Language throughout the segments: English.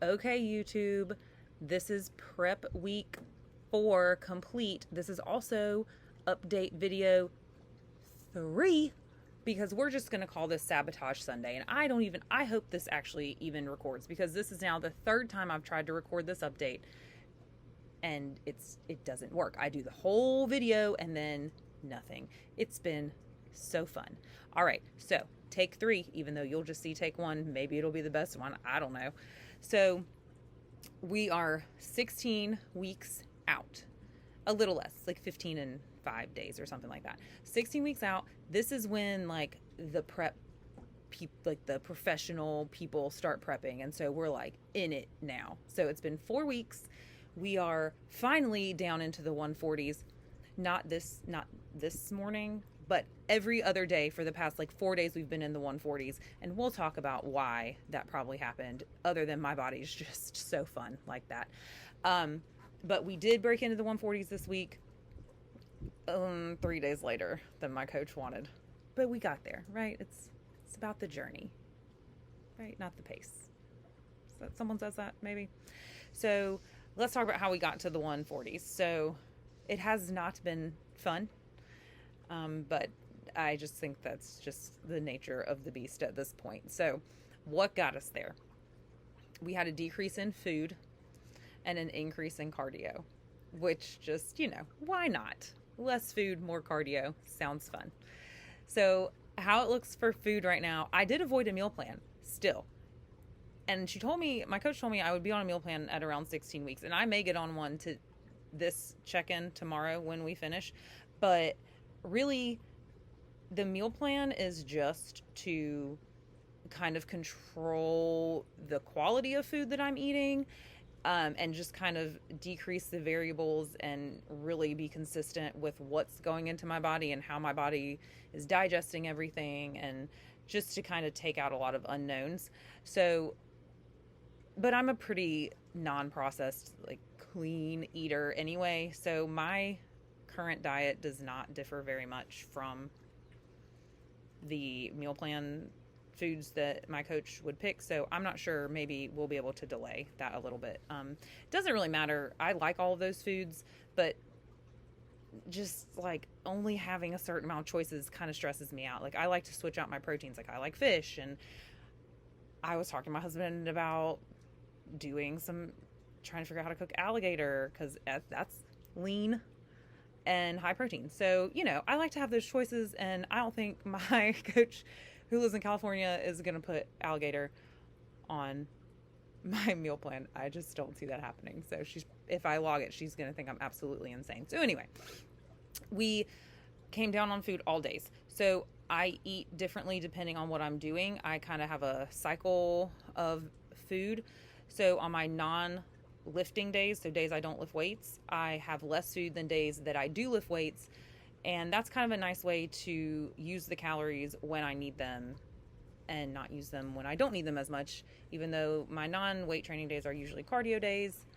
Okay, YouTube, this is prep week 4 complete. This is also update video 3 because we're just going to call this Sabotage Sunday. And I hope this actually even records because this is now the third time I've tried to record this update and it doesn't work. I do the whole video and then nothing. It's been so fun. All right, so take 3, even though you'll just see take 1. Maybe it'll be the best one. I don't know. So we are 16 weeks out, a little less, like 15 and 5 days or something like that. 16 weeks out. This is when like the prep like the professional people start prepping. And so we're like in it now. So it's been 4 weeks. We are finally down into the 140s. Not this morning, but every other day for the past like 4 days we've been in the 140s, and we'll talk about why that probably happened, other than my body's just so fun like that. But we did break into the 140s this week, 3 days later than my coach wanted. But we got there, right? It's about the journey, right? Not the pace. So someone says that, maybe. So let's talk about how we got to the 140s. So it has not been fun. But I just think that's just the nature of the beast at this point. So what got us there? We had a decrease in food and an increase in cardio, which just, why not? Less food, more cardio. Sounds fun. So how it looks for food right now, I did avoid a meal plan still. And my coach told me I would be on a meal plan at around 16 weeks. And I may get on one to this check-in tomorrow when we finish. But really, the meal plan is just to kind of control the quality of food that I'm eating, and just kind of decrease the variables and really be consistent with what's going into my body and how my body is digesting everything, and just to kind of take out a lot of unknowns. So, but I'm a pretty non-processed, like clean eater anyway, so my current diet does not differ very much from the meal plan foods that my coach would pick. So I'm not sure, maybe we'll be able to delay that a little bit. It doesn't really matter. I like all of those foods, but just like only having a certain amount of choices kind of stresses me out. Like I like to switch out my proteins. Like I like fish, and I was talking to my husband about trying to figure out how to cook alligator, because that's lean and high protein. So, I like to have those choices, and I don't think my coach who lives in California is going to put alligator on my meal plan. I just don't see that happening. So if I log it, she's going to think I'm absolutely insane. So anyway, we came down on food all days. So I eat differently depending on what I'm doing. I kind of have a cycle of food. So on my non-lifting days, so days I don't lift weights, I have less food than days that I do lift weights. And that's kind of a nice way to use the calories when I need them and not use them when I don't need them as much, even though my non-weight training days are usually cardio days.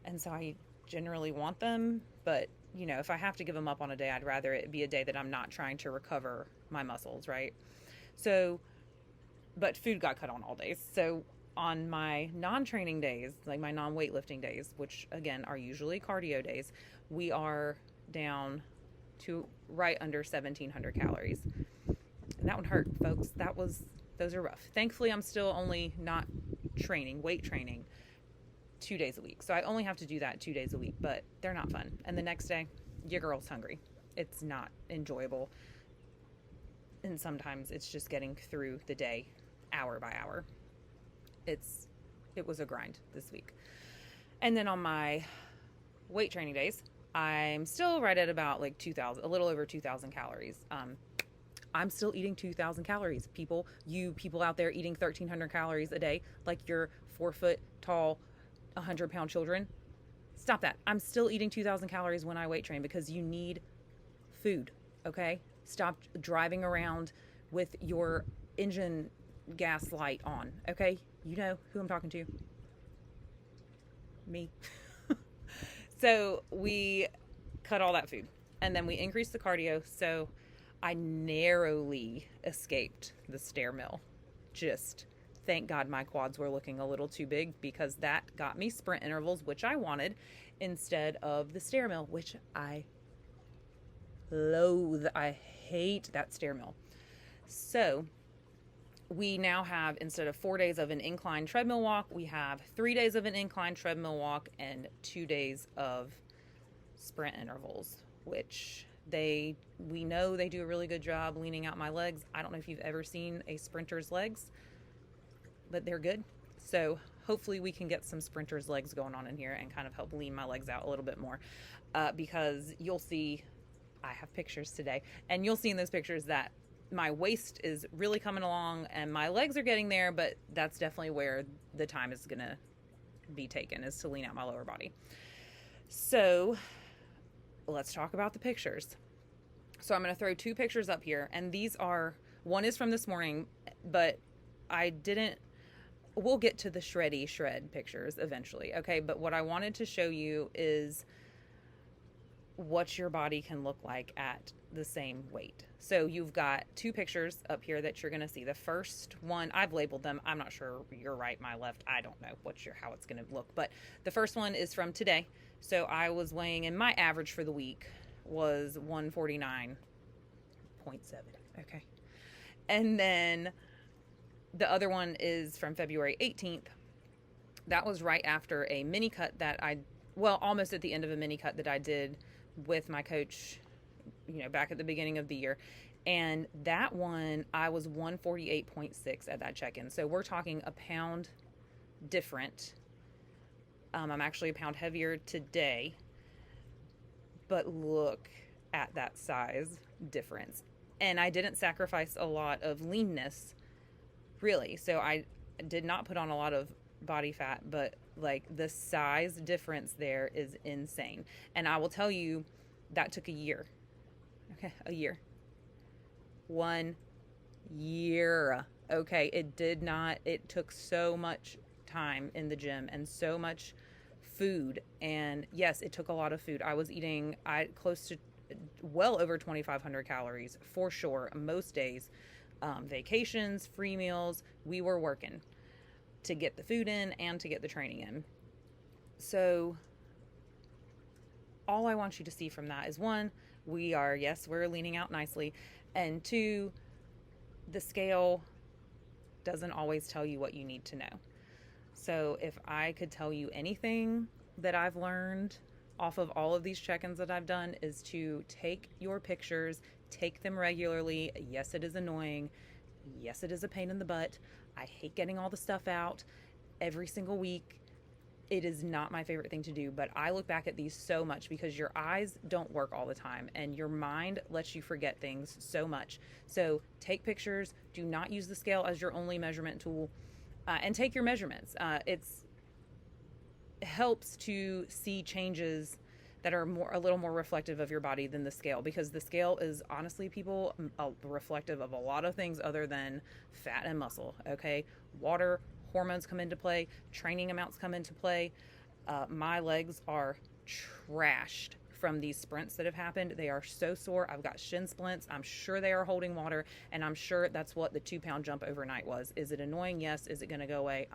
And so I generally want them. But, if I have to give them up on a day, I'd rather it be a day that I'm not trying to recover my muscles, right? So, but food got cut on all days. So on my non-training days, like my non-weightlifting days, which again are usually cardio days, we are down to right under 1,700 calories. And that one hurt, folks. Those are rough. Thankfully, I'm still only not weight training 2 days a week. So I only have to do that 2 days a week, but they're not fun. And the next day, your girl's hungry. It's not enjoyable. And sometimes it's just getting through the day hour by hour. It was a grind this week. And then on my weight training days, I'm still right at about like 2,000, a little over 2,000 calories. I'm still eating 2,000 calories. You people out there eating 1,300 calories a day, like you're 4 foot tall, 100-pound children. Stop that. I'm still eating 2,000 calories when I weight train because you need food, okay? Stop driving around with your engine gas light on, okay? You know who I'm talking to. Me. So we cut all that food, and then we increased the cardio. So I narrowly escaped the stair mill, just thank God my quads were looking a little too big, because that got me sprint intervals, which I wanted, instead of the stair mill, which I loathe. I hate that stair mill. So we now have, instead of 4 days of an incline treadmill walk, we have 3 days of an incline treadmill walk and 2 days of sprint intervals, which we know they do a really good job leaning out my legs. I don't know if you've ever seen a sprinter's legs, but they're good. So hopefully we can get some sprinter's legs going on in here and kind of help lean my legs out a little bit more, because you'll see, I have pictures today, and you'll see in those pictures that my waist is really coming along and my legs are getting there, but that's definitely where the time is gonna be taken, is to lean out my lower body. So let's talk about the pictures. So I'm going to throw 2 pictures up here, and these are, one is from this morning, but we'll get to the shred pictures eventually, okay? But what I wanted to show you is what your body can look like at the same weight. So you've got 2 pictures up here that you're going to see. The first one, I've labeled them. I'm not sure your right, my left. I don't know how it's going to look. But the first one is from today. So I was weighing, and my average for the week was 149.7. Okay. And then the other one is from February 18th. That was right after a mini cut that almost at the end of a mini cut that I did with my coach, back at the beginning of the year. And that one, I was 148.6 at that check-in. So we're talking a pound different. I'm actually a pound heavier today, but look at that size difference. And I didn't sacrifice a lot of leanness, really. So I did not put on a lot of body fat, but like the size difference there is insane. And I will tell you, that took a year. Okay, a year. 1 year. Okay, it took so much time in the gym and so much food. And yes, it took a lot of food. I was eating close to well over 2,500 calories for sure most days. Vacations, free meals, we were working to get the food in and to get the training in. So all I want you to see from that is, 1, we're leaning out nicely, and 2, the scale doesn't always tell you what you need to know. So if I could tell you anything that I've learned off of all of these check-ins that I've done, is to take your pictures, take them regularly. Yes, it is annoying. Yes, it is a pain in the butt. I hate getting all the stuff out every single week. It is not my favorite thing to do, but I look back at these so much because your eyes don't work all the time and your mind lets you forget things so much. So take pictures. Do not use the scale as your only measurement tool, and take your measurements. It helps to see changes that are a little more reflective of your body than the scale, because the scale is honestly, people, reflective of a lot of things other than fat and muscle. Okay, water, hormones come into play, training amounts come into play. My legs are trashed from these sprints that have happened. They are so sore. I've got shin splints. I'm sure they are holding water, and I'm sure that's what the 2-pound jump overnight was. Is it annoying? Yes. Is it going to go away?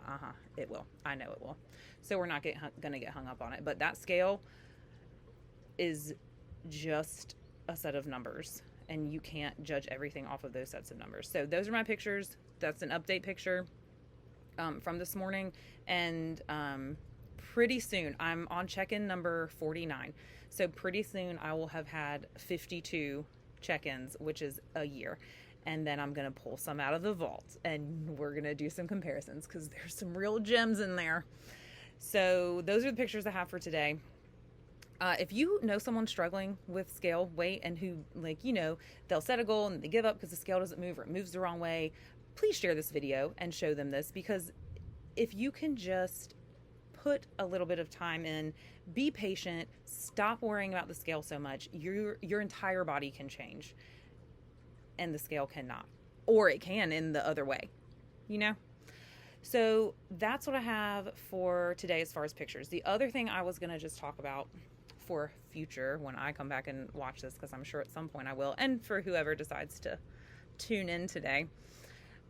It will. I know it will. So we're not going to get hung up on it. But that scale is just a set of numbers, and you can't judge everything off of those sets of numbers. So those are my pictures. That's an update picture from this morning, and pretty soon I'm on check-in number 49. So pretty soon I will have had 52 check-ins, which is a year. And then I'm going to pull some out of the vault, and we're going to do some comparisons because there's some real gems in there. So those are the pictures I have for today. If you know someone struggling with scale weight and who, they'll set a goal and they give up because the scale doesn't move or it moves the wrong way, please share this video and show them this, because if you can just put a little bit of time in, be patient, stop worrying about the scale so much, your entire body can change and the scale cannot, or it can in the other way, So that's what I have for today as far as pictures. The other thing I was going to just talk about for future when I come back and watch this, because I'm sure at some point I will, and for whoever decides to tune in today,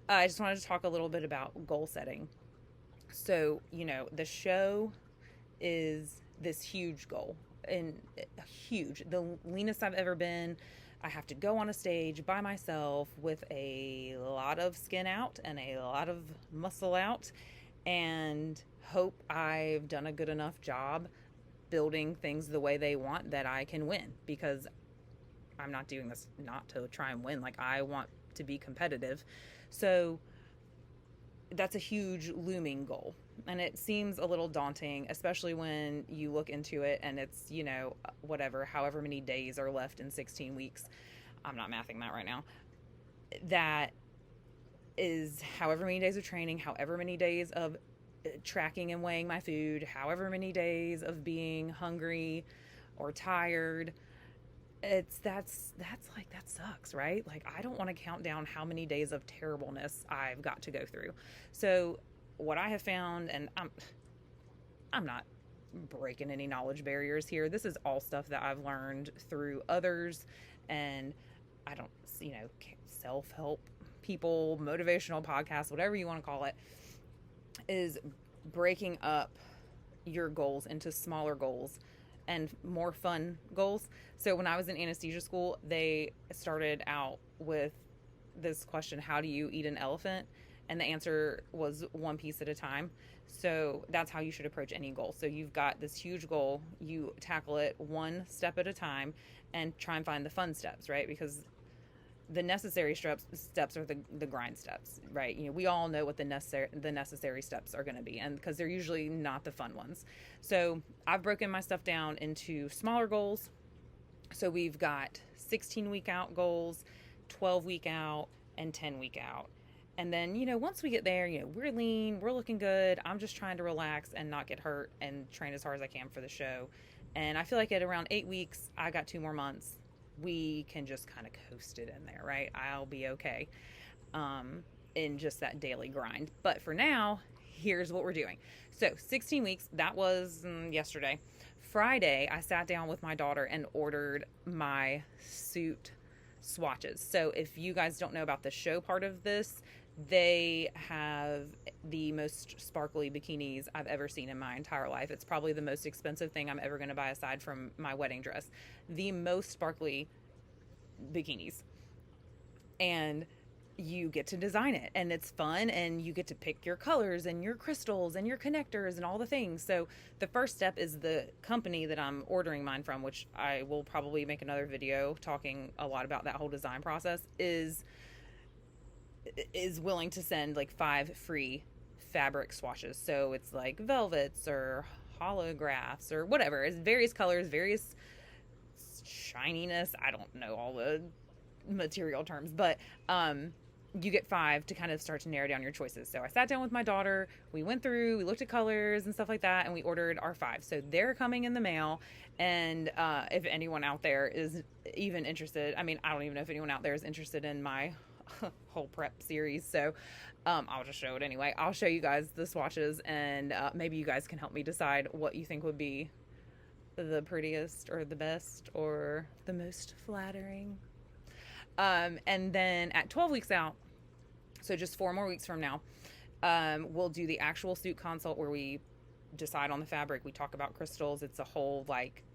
I just wanted to talk a little bit about goal setting. So, the show is this huge goal, and huge, the leanest I've ever been. I have to go on a stage by myself with a lot of skin out and a lot of muscle out, and hope I've done a good enough job building things the way they want that I can win, because I'm not doing this not to try and win. Like, I want to be competitive. So that's a huge looming goal. And it seems a little daunting, especially when you look into it and it's, however many days are left in 16 weeks. I'm not mathing that right now. That is however many days of training, however many days of tracking and weighing my food, however many days of being hungry or tired. That's like, that sucks, right? Like, I don't want to count down how many days of terribleness I've got to go through. So what I have found, and I'm not breaking any knowledge barriers here. This is all stuff that I've learned through others, and I don't, self-help people, motivational podcasts, whatever you want to call it, is breaking up your goals into smaller goals and more fun goals. So when I was in anesthesia school, they started out with this question: how do you eat an elephant? And the answer was one piece at a time. So that's how you should approach any goal. So you've got this huge goal, you tackle it one step at a time and try and find the fun steps, right? Because the necessary steps are the grind steps, right? We all know what the necessary steps are going to be, and because they're usually not the fun ones. So I've broken my stuff down into smaller goals. So we've got 16-week out goals, 12-week out, and 10-week out. And then, once we get there, we're lean, we're looking good. I'm just trying to relax and not get hurt and train as hard as I can for the show. And I feel like at around 8 weeks, I got 2 more months. We can just kind of coast it in there, right? I'll be okay in just that daily grind. But for now, here's what we're doing. So 16 weeks, that was yesterday. Friday, I sat down with my daughter and ordered my suit swatches. So if you guys don't know about the show part of this, they have the most sparkly bikinis I've ever seen in my entire life. It's probably the most expensive thing I'm ever going to buy aside from my wedding dress. The most sparkly bikinis. And you get to design it, and it's fun, and you get to pick your colors and your crystals and your connectors and all the things. So the first step is the company that I'm ordering mine from, which I will probably make another video talking a lot about that whole design process, is willing to send like 5 free fabric swatches. So it's like velvets or holographs or whatever. It's various colors, various shininess. I don't know all the material terms, but you get 5 to kind of start to narrow down your choices. So I sat down with my daughter, we went through, we looked at colors and stuff like that, and we ordered our 5. So they're coming in the mail. And if anyone out there is even interested, I don't even know if anyone out there is interested in my whole prep series, so I'll just show it anyway. I'll show you guys the swatches, and maybe you guys can help me decide what you think would be the prettiest or the best or the most flattering. And then at 12 weeks out, so just 4 more weeks from now, we'll do the actual suit consult where we decide on the fabric. We talk about crystals. It's a whole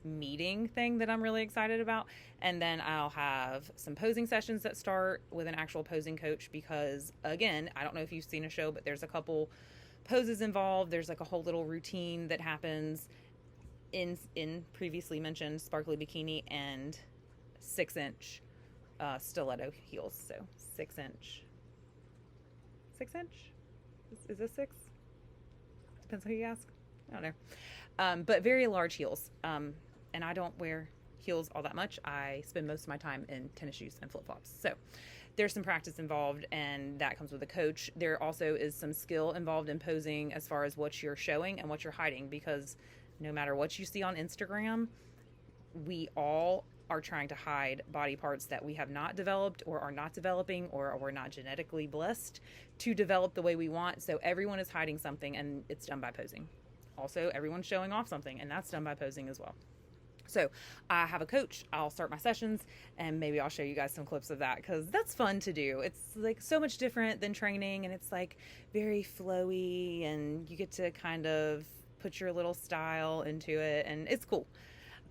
meeting thing that I'm really excited about. And then I'll have some posing sessions that start with an actual posing coach, because again, I don't know if you've seen a show, but there's a couple poses involved. There's a whole little routine that happens in previously mentioned sparkly bikini and 6-inch stiletto heels. So 6-inch. Is this 6? Depends who you ask. I don't know. But very large heels. And I don't wear heels all that much. I spend most of my time in tennis shoes and flip-flops. So there's some practice involved, and that comes with a coach. There also is some skill involved in posing as far as what you're showing and what you're hiding, because no matter what you see on Instagram, we all are trying to hide body parts that we have not developed or are not developing, or we're not genetically blessed to develop the way we want. So everyone is hiding something, and it's done by posing. Also, everyone's showing off something, and that's done by posing as well. So I have a coach. I'll start my sessions and maybe I'll show you guys some clips of that because that's fun to do. It's like so much different than training, and it's like very flowy, and you get to kind of put your little style into it, and it's cool.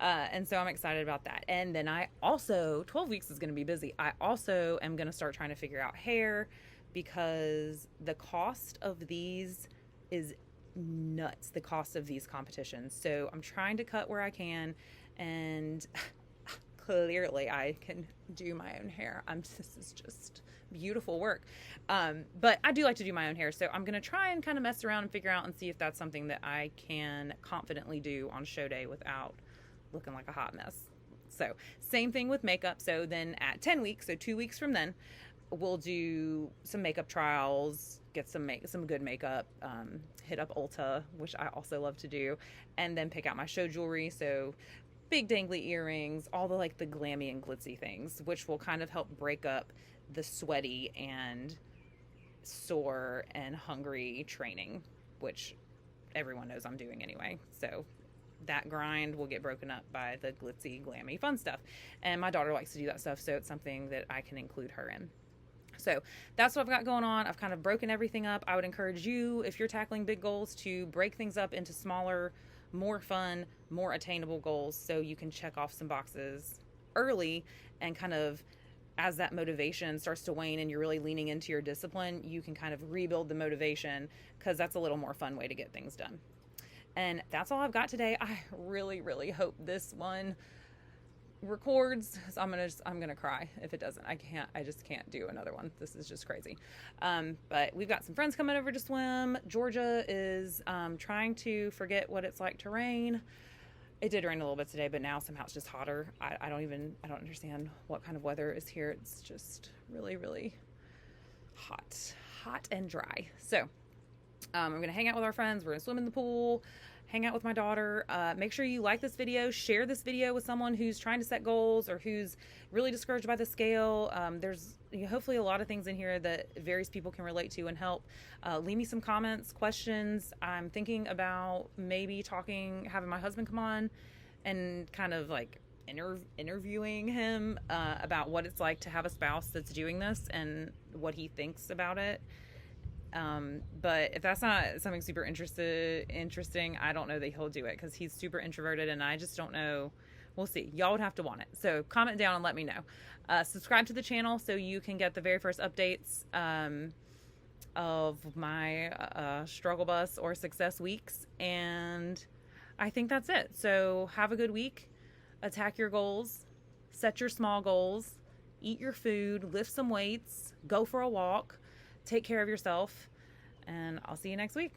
And so I'm excited about that. And then I also, 12 weeks is going to be busy. I also am going to start trying to figure out hair because the cost of these is nuts, the cost of these competitions. So I'm trying to cut where I can, and clearly I can do my own hair. This is just beautiful work. But I do like to do my own hair. So I'm going to try and kind of mess around and figure out and see if that's something that I can confidently do on show day without looking like a hot mess. So same thing with makeup. So then at 10 weeks, so 2 weeks from then, we'll do some makeup trials, get some good makeup, hit up Ulta, which I also love to do, and then pick out my show jewelry. So big dangly earrings, all the like the glammy and glitzy things, which will kind of help break up the sweaty and sore and hungry training, which everyone knows I'm doing anyway. So that grind will get broken up by the glitzy, glammy, fun stuff. And my daughter likes to do that stuff, so it's something that I can include her in. So that's what I've got going on. I've kind of broken everything up. I would encourage you, if you're tackling big goals, to break things up into smaller, more fun, more attainable goals so you can check off some boxes early, and kind of as that motivation starts to wane and you're really leaning into your discipline, you can kind of rebuild the motivation, because that's a little more fun way to get things done. And that's all I've got today. I really, really hope this one records. So I'm gonna cry if it doesn't. I just can't do another one. This is just crazy. But we've got some friends coming over to swim. Georgia is trying to forget what it's like to rain. It did rain a little bit today, but now somehow it's just hotter. I don't understand what kind of weather is here. It's just really, really hot and dry. So I'm gonna hang out with our friends. We're gonna swim in the pool, hang out with my daughter. Make sure you like this video, share this video with someone who's trying to set goals or who's really discouraged by the scale. There's hopefully a lot of things in here that various people can relate to and help. Leave me some comments, questions. I'm thinking about maybe having my husband come on and kind of like interviewing him about what it's like to have a spouse that's doing this and what he thinks about it. But if that's not something super interesting, I don't know that he'll do it, because he's super introverted and I just don't know. We'll see. Y'all would have to want it. So comment down and let me know. Subscribe to the channel so you can get the very first updates of my struggle bus or success weeks. And I think that's it. So have a good week. Attack your goals. Set your small goals. Eat your food. Lift some weights. Go for a walk. Take care of yourself, and I'll see you next week.